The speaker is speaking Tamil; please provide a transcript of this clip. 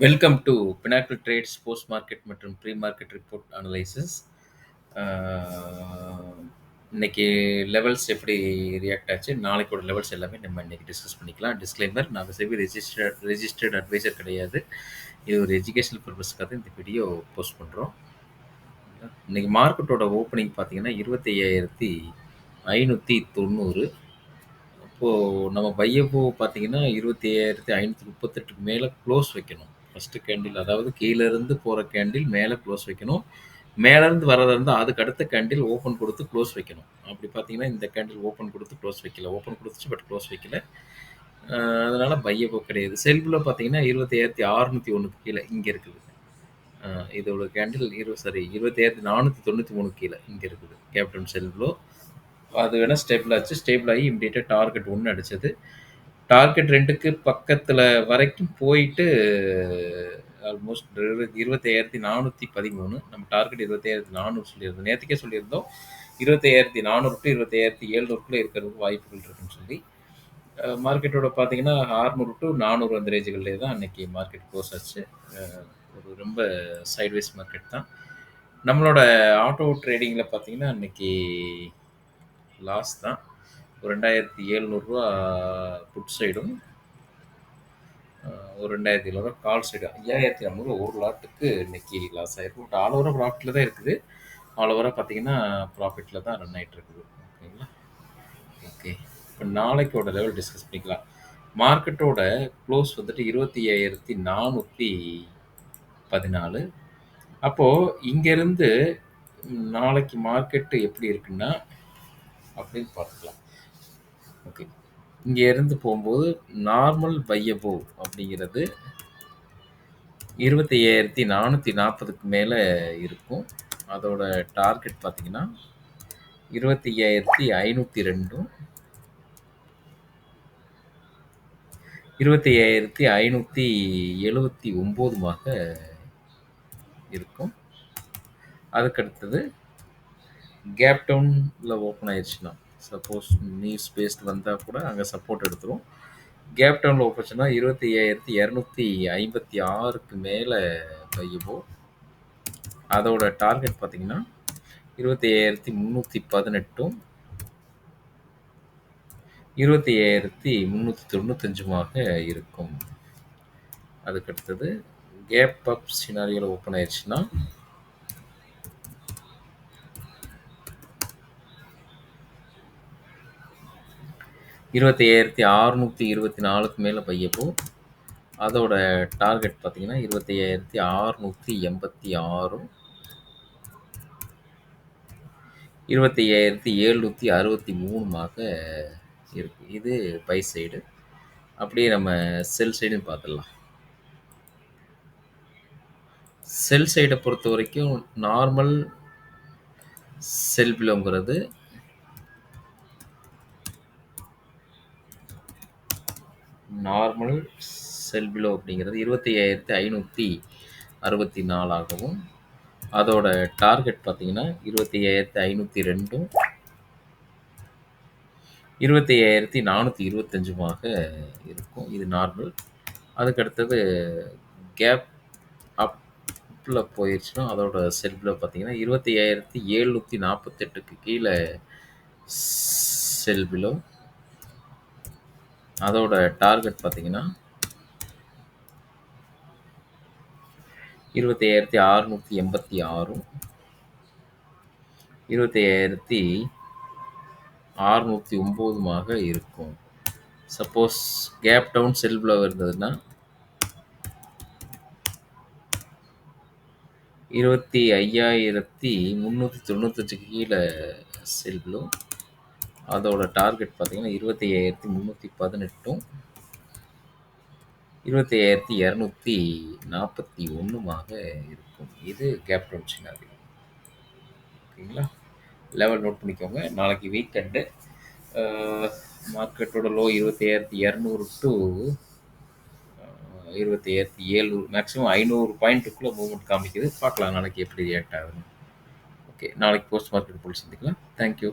Welcome to Pinnacle Trades post market மற்றும் ப்ரீ மார்க்கெட் ரிப்போர்ட் அனலைசிஸ். இன்னைக்கு லெவல்ஸ் எப்படி ரியாக்ட் ஆச்சு, நாளைக்கோட லெவல்ஸ் எல்லாமே நம்ம இன்னைக்கு டிஸ்கஸ் பண்ணிக்கலாம். டிஸ்க்ளைமர், நாங்கள் செபி ரெஜிஸ்டர்ட் அட்வைசர் கிடையாது. இது ஒரு எஜுகேஷனல் பர்பஸ்க்காக இந்த வீடியோ போஸ்ட் பண்ணுறோம். இன்னைக்கு மார்க்கெட்டோட ஓப்பனிங் பார்த்தீங்கன்னா 25,590. அப்போது நம்ம பையப்போ பார்த்தீங்கன்னா 25,538க்கு மேலே க்ளோஸ் வைக்கணும். ஃபஸ்ட்டு கேண்டில், அதாவது கீழேருந்து போகிற கேண்டில் மேலே க்ளோஸ் வைக்கணும். மேலேருந்து வரதா இருந்தால் அதுக்கு அடுத்த கேண்டில் ஓப்பன் கொடுத்து க்ளோஸ் வைக்கணும். அப்படி பார்த்தீங்கன்னா இந்த கேண்டில் ஓப்பன் கொடுத்து க்ளோஸ் வைக்கல, ஓப்பன் கொடுத்துச்சு பட் க்ளோஸ் வைக்கல. அதனால் பையப்போ கிடையாது. செல்பில் பார்த்தீங்கன்னா 25,601க்கு கீழே இங்கே இருக்குது. இதோட கேண்டில் 25,493 கீழே இங்கே இருக்குது கேப்டன் செல்ப்ளோ. அது வேணால் ஸ்டேபிள் ஆச்சு. ஸ்டேபிள் ஆகி இம்மிடியேட்டாக டார்கெட் 1 அடிச்சது. டார்கெட் 2க்கு பக்கத்தில் வரைக்கும் போயிட்டு ஆல்மோஸ்ட் 25,413. நம்ம டார்கெட் 25,400 சொல்லியிருந்தோம். நேற்றுக்கே சொல்லியிருந்தோம் 25,400 டு 25,700க்குள்ளே இருக்கிறதுக்கு வாய்ப்புகள் இருக்குன்னு சொல்லி. மார்க்கெட்டோட பார்த்தீங்கன்னா 600 டு 400 அந்த ரேஞ்சுகள்லேயே தான் அன்றைக்கி மார்க்கெட் க்ளோஸ் ஆச்சு. ஒரு ரொம்ப சைட்வேஸ் மார்க்கெட் தான். நம்மளோட ஆட்டோ ட்ரேடிங்கில் பார்த்தீங்கன்னா அன்றைக்கி லாஸ் தான். ஒரு 2,700 புட் சைடும், ஒரு 2,700 கால் சைடு, 5,500 ஒரு லாட்டுக்கு இன்னைக்கு லாஸ் ஆகிருக்கு. பட் ஆல் ஓவராக ப்ராஃபிட்டில் தான் இருக்குது. ஆல் ஓவராக பார்த்தீங்கன்னா ப்ராஃபிட்டில் தான் ரன் ஆகிட்டு இருக்குது. ஓகேங்களா? ஓகே, இப்போ நாளைக்கோட லெவல் டிஸ்கஸ் பண்ணிக்கலாம். மார்க்கெட்டோட க்ளோஸ் வந்துட்டு 25,414. அப்போது இங்கேருந்து நாளைக்கு மார்க்கெட்டு எப்படி இருக்குன்னா அப்படின்னு பார்த்துக்கலாம். ஓகே, இங்கே இருந்து போகும்போது நார்மல் பையபோ அப்படிங்கிறது 25,440க்கு மேலே இருக்கும். அதோட டார்கெட் பார்த்தீங்கன்னா 25,502, 25,579மாக இருக்கும். அதுக்கடுத்தது கேப் டவுனில் ஓப்பன் ஆயிடுச்சுன்னா, சப்போஸ் நீட்ஸ் பேஸ்ட் வந்தால் கூட அங்கே சப்போர்ட் எடுத்துரும். கேப் டவுனில் ஓப்பன்ச்சுன்னா 25,256க்கு மேலே பையபோ. அதோட டார்கெட் பார்த்தீங்கன்னா 25,318, 25,395மாக இருக்கும். அதுக்கடுத்தது கேப் அப் சினாரியோவில் ஓப்பன் ஆயிடுச்சுன்னா 25,624க்கு மேலே பையப்போ. அதோட டார்கெட் பார்த்தீங்கன்னா 25,686, 25,763மாக இருக்குது. இது பை சைடு. அப்படியே நம்ம செல் சைடுன்னு பார்த்துடலாம். செல் சைடை பொறுத்த வரைக்கும் நார்மல் செல் பிலோங்கிறது நார்மல் செல் பிலோ அப்படிங்கிறது 25,564 ஆகவும், அதோட டார்கெட் பார்த்தீங்கன்னா 25,502, 25,425மாக இருக்கும். இது நார்மல். அதுக்கடுத்தது கேப் அப்பில் போயிடுச்சுன்னா அதோட செல் பிலோ பார்த்தீங்கன்னா 25,748க்கு கீழே செல் பிலோ. அதோட டார்கெட் பார்த்தீங்கன்னா 25,686, 25,609மாக இருக்கும். Suppose gap down sell below இருந்ததுன்னா 25,395க்கு கீழே செல் பிலோ. அதோட டார்கெட் பார்த்தீங்கன்னா 25,318, 25,241மாக இருக்கும். இது கேப் டவுன் சினாரியோ. ஓகேங்களா? லெவல் நோட் பண்ணிக்கோங்க. நாளைக்கு வீக்கெண்டு. மார்க்கெட்டோட லோ 25,200 டு 25,700, மேக்ஸிமம் 500 பாயிண்ட்டுக்குள்ளே மூவ்மெண்ட் காமிக்குது. பார்க்கலாம் நாளைக்கு எப்படி ரியாக்ட் ஆகுதுன்னு. ஓகே, நாளைக்கு போஸ்ட் மார்க்கெட் போல் சந்திக்கலாம். தேங்க்யூ.